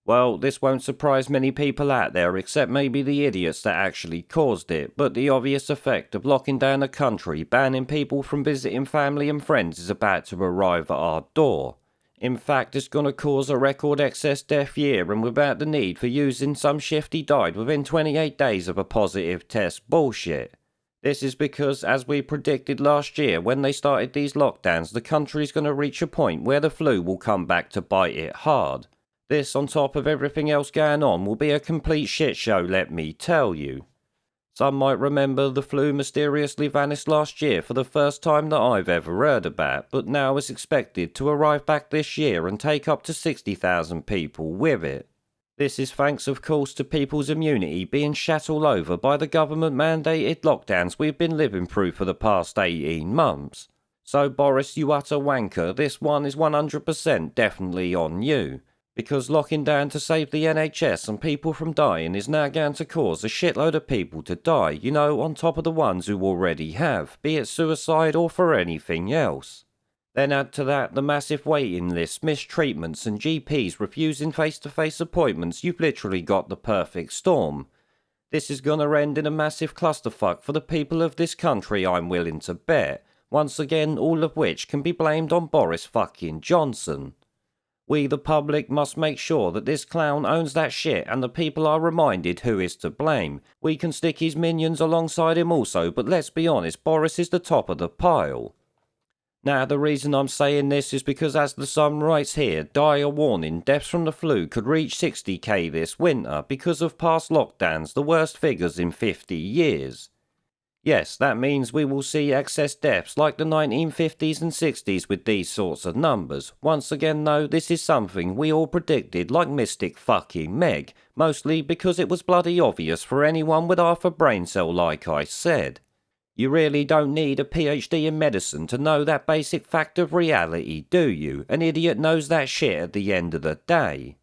Well, this won't surprise many people out there except maybe the idiots that actually caused it, but the obvious effect of locking down a country, banning people from visiting family and friends is about to arrive at our door. In fact, it's going to cause a record excess death year and without the need for using some shifty died within 28 days of a positive test bullshit. This is because, as we predicted last year when they started these lockdowns, the country's going to reach a point where the flu will come back to bite it hard. This, on top of everything else going on, will be a complete shit show, let me tell you. Some might remember the flu mysteriously vanished last year for the first time that I've ever heard about, but now is expected to arrive back this year and take up to 60,000 people with it. This is thanks, of course, to people's immunity being shat all over by the government-mandated lockdowns we've been living through for the past 18 months. So Boris, you utter wanker, this one is 100% definitely on you. Because locking down to save the NHS and people from dying is now going to cause a shitload of people to die, you know, on top of the ones who already have, be it suicide or for anything else. Then add to that the massive waiting lists, mistreatments and GPs refusing face-to-face appointments, you've literally got the perfect storm. This is gonna end in a massive clusterfuck for the people of this country, I'm willing to bet. Once again, all of which can be blamed on Boris fucking Johnson. We, the public, must make sure that this clown owns that shit and the people are reminded who is to blame. We can stick his minions alongside him also, but let's be honest, Boris is the top of the pile. Now, the reason I'm saying this is because, as the Sun writes here, dire warning, deaths from the flu could reach 60k this winter because of past lockdowns, the worst figures in 50 years. Yes, that means we will see excess deaths like the 1950s and 60s with these sorts of numbers. Once again though, this is something we all predicted like Mystic fucking Meg, mostly because it was bloody obvious for anyone with half a brain cell like I said. You really don't need a PhD in medicine to know that basic fact of reality, do you? An idiot knows that shit at the end of the day.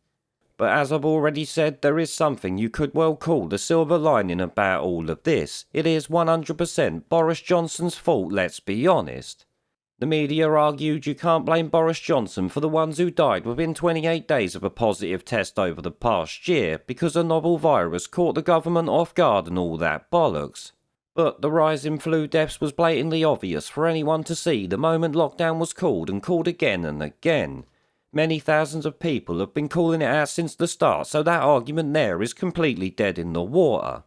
But as I've already said, there is something you could well call the silver lining about all of this. It is 100% Boris Johnson's fault, let's be honest. The media argued you can't blame Boris Johnson for the ones who died within 28 days of a positive test over the past year because a novel virus caught the government off guard and all that bollocks. But the rise in flu deaths was blatantly obvious for anyone to see the moment lockdown was called and called again and again. Many thousands of people have been calling it out since the start, so that argument there is completely dead in the water.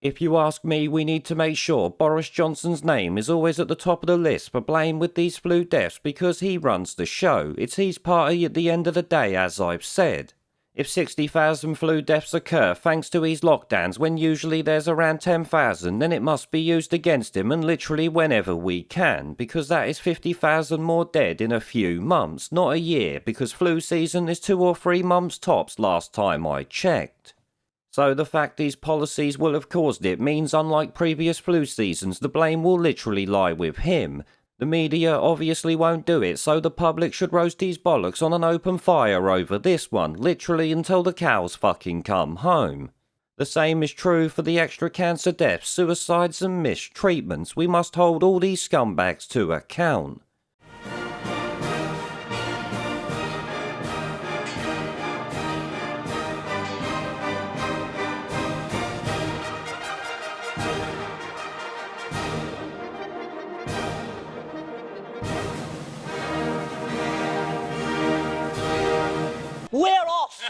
If you ask me, we need to make sure Boris Johnson's name is always at the top of the list for blame with these flu deaths because he runs the show. It's his party at the end of the day, as I've said. If 60,000 flu deaths occur thanks to his lockdowns when usually there's around 10,000, then it must be used against him and literally whenever we can, because that is 50,000 more dead in a few months, not a year, because flu season is 2 or 3 months tops last time I checked. So the fact these policies will have caused it means unlike previous flu seasons, the blame will literally lie with him. The media obviously won't do it, so the public should roast these bollocks on an open fire over this one, literally until the cows fucking come home. The same is true for the extra cancer deaths, suicides and mistreatments. We must hold all these scumbags to account.